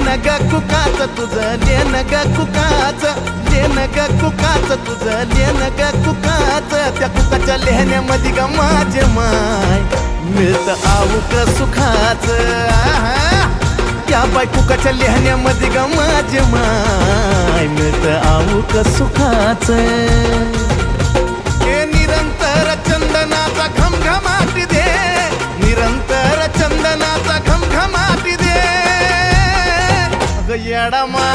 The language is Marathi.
लेन ग कुकाच तुझं लेन ग कुकाच लेन ग कुकाच तुझं लेन ग कुकाच त्या कुकाच्या लेहण्यामध्ये ग माझे माय मिळत आऊक सुखाच त्या बाय कुकाच्या लेहण्यामध्ये ग माझे माय मिळत आऊक सुखाच हे निरंतर चंदनाचा घमघमाट दे निरंतर चंदनाचा घमघमाट दे येडा मा